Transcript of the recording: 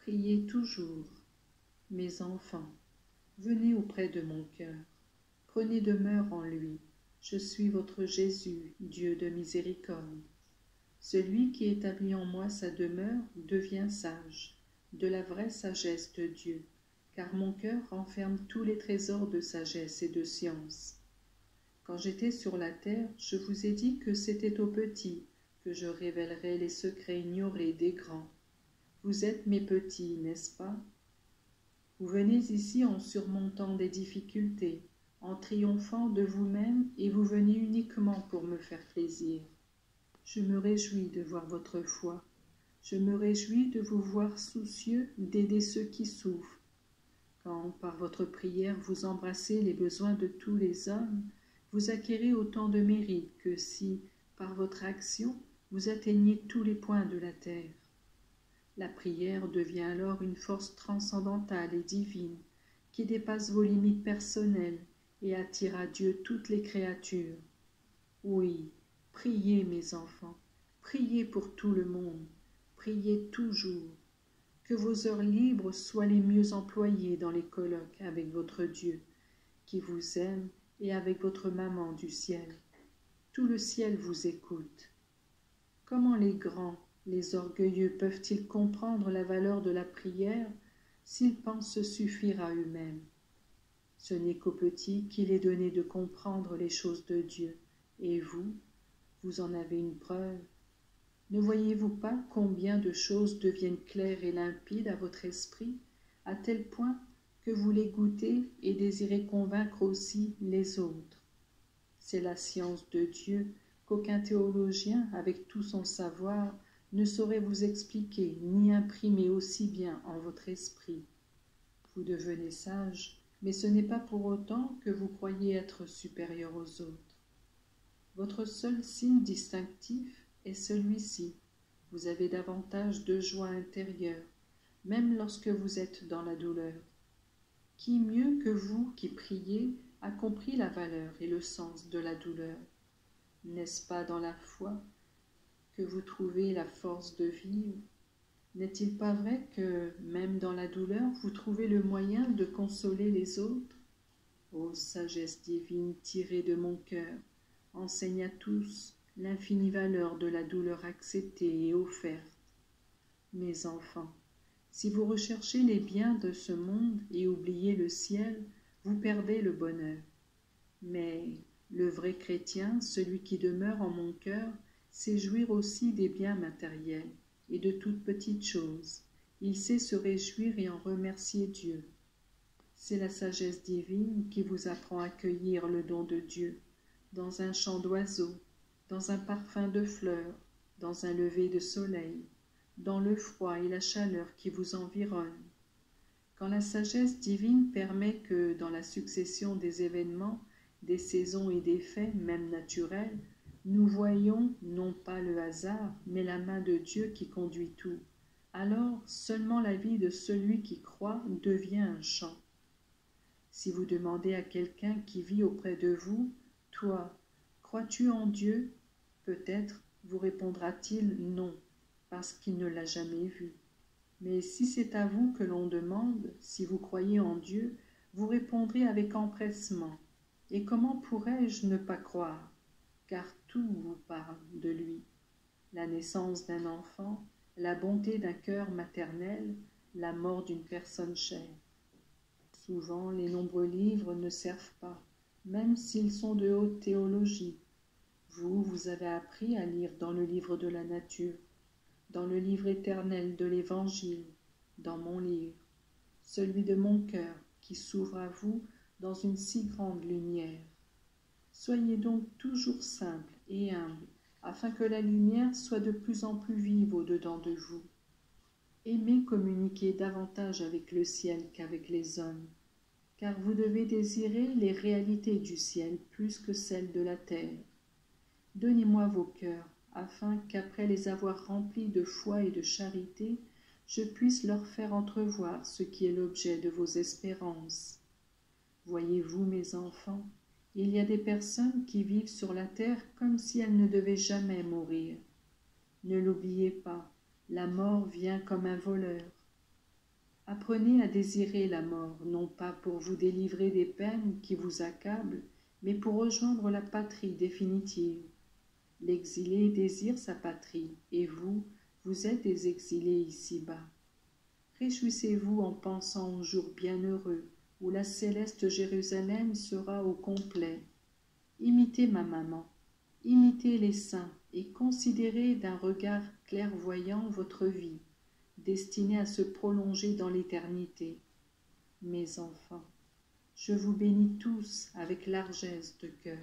Priez toujours. Mes enfants, venez auprès de mon cœur. Prenez demeure en lui. Je suis votre Jésus, Dieu de miséricorde. Celui qui établit en moi sa demeure devient sage, de la vraie sagesse de Dieu, car mon cœur renferme tous les trésors de sagesse et de science. Quand j'étais sur la terre, je vous ai dit que c'était aux petits que je révélerais les secrets ignorés des grands. Vous êtes mes petits, n'est-ce pas? Vous venez ici en surmontant des difficultés, en triomphant de vous-même, et vous venez uniquement pour me faire plaisir. Je me réjouis de voir votre foi. Je me réjouis de vous voir soucieux d'aider ceux qui souffrent. Quand, par votre prière, vous embrassez les besoins de tous les hommes, vous acquérez autant de mérite que si, par votre action, vous atteignez tous les points de la terre. La prière devient alors une force transcendantale et divine qui dépasse vos limites personnelles et attire à Dieu toutes les créatures. Oui, priez mes enfants, priez pour tout le monde, priez toujours. Que vos heures libres soient les mieux employées dans les colloques avec votre Dieu, qui vous aime, et avec votre maman du ciel. Tout le ciel vous écoute. Comment les grands, les orgueilleux peuvent-ils comprendre la valeur de la prière s'ils pensent se suffire à eux-mêmes? Ce n'est qu'aux petits qu'il est donné de comprendre les choses de Dieu, et vous en avez une preuve. Ne voyez-vous pas combien de choses deviennent claires et limpides à votre esprit, à tel point que vous les goûtez et désirez convaincre aussi les autres? C'est la science de Dieu qu'aucun théologien, avec tout son savoir, ne saurait vous expliquer ni imprimer aussi bien en votre esprit. Vous devenez sage, mais ce n'est pas pour autant que vous croyez être supérieur aux autres. Votre seul signe distinctif est celui-ci. Vous avez davantage de joie intérieure, même lorsque vous êtes dans la douleur. Qui mieux que vous qui priez a compris la valeur et le sens de la douleur? N'est-ce pas dans la foi que vous trouvez la force de vivre? N'est-il pas vrai que, même dans la douleur, vous trouvez le moyen de consoler les autres? Ô sagesse divine tirée de mon cœur, enseigne à tous l'infinie valeur de la douleur acceptée et offerte. Mes enfants, si vous recherchez les biens de ce monde et oubliez le ciel, vous perdez le bonheur. Mais le vrai chrétien, celui qui demeure en mon cœur, sait jouir aussi des biens matériels et de toutes petites choses. Il sait se réjouir et en remercier Dieu. C'est la sagesse divine qui vous apprend à cueillir le don de Dieu, dans un chant d'oiseaux, dans un parfum de fleurs, dans un lever de soleil, dans le froid et la chaleur qui vous environnent. Quand la sagesse divine permet que, dans la succession des événements, des saisons et des faits, même naturels, nous voyons non pas le hasard, mais la main de Dieu qui conduit tout, alors seulement la vie de celui qui croit devient un chant. Si vous demandez à quelqu'un qui vit auprès de vous, « Toi, crois-tu en Dieu ?» peut-être vous répondra-t-il non, parce qu'il ne l'a jamais vu. Mais si c'est à vous que l'on demande, si vous croyez en Dieu, vous répondrez avec empressement. Et comment pourrais-je ne pas croire? Car tout vous parle de lui. La naissance d'un enfant, la bonté d'un cœur maternel, la mort d'une personne chère. Souvent, les nombreux livres ne servent pas, même s'ils sont de haute théologie. Vous avez appris à lire dans le livre de la nature, dans le livre éternel de l'Évangile, dans mon livre, celui de mon cœur qui s'ouvre à vous dans une si grande lumière. Soyez donc toujours simple et humble, afin que la lumière soit de plus en plus vive au-dedans de vous. Aimez communiquer davantage avec le ciel qu'avec les hommes, car vous devez désirer les réalités du ciel plus que celles de la terre. Donnez-moi vos cœurs, afin qu'après les avoir remplis de foi et de charité, je puisse leur faire entrevoir ce qui est l'objet de vos espérances. Voyez-vous, mes enfants, il y a des personnes qui vivent sur la terre comme si elles ne devaient jamais mourir. Ne l'oubliez pas, la mort vient comme un voleur. Apprenez à désirer la mort, non pas pour vous délivrer des peines qui vous accablent, mais pour rejoindre la patrie définitive. L'exilé désire sa patrie, et vous, vous êtes des exilés ici-bas. Réjouissez-vous en pensant au jour bienheureux où la céleste Jérusalem sera au complet. Imitez ma maman, imitez les saints et considérez d'un regard clairvoyant votre vie, destinée à se prolonger dans l'éternité. Mes enfants, je vous bénis tous avec largesse de cœur.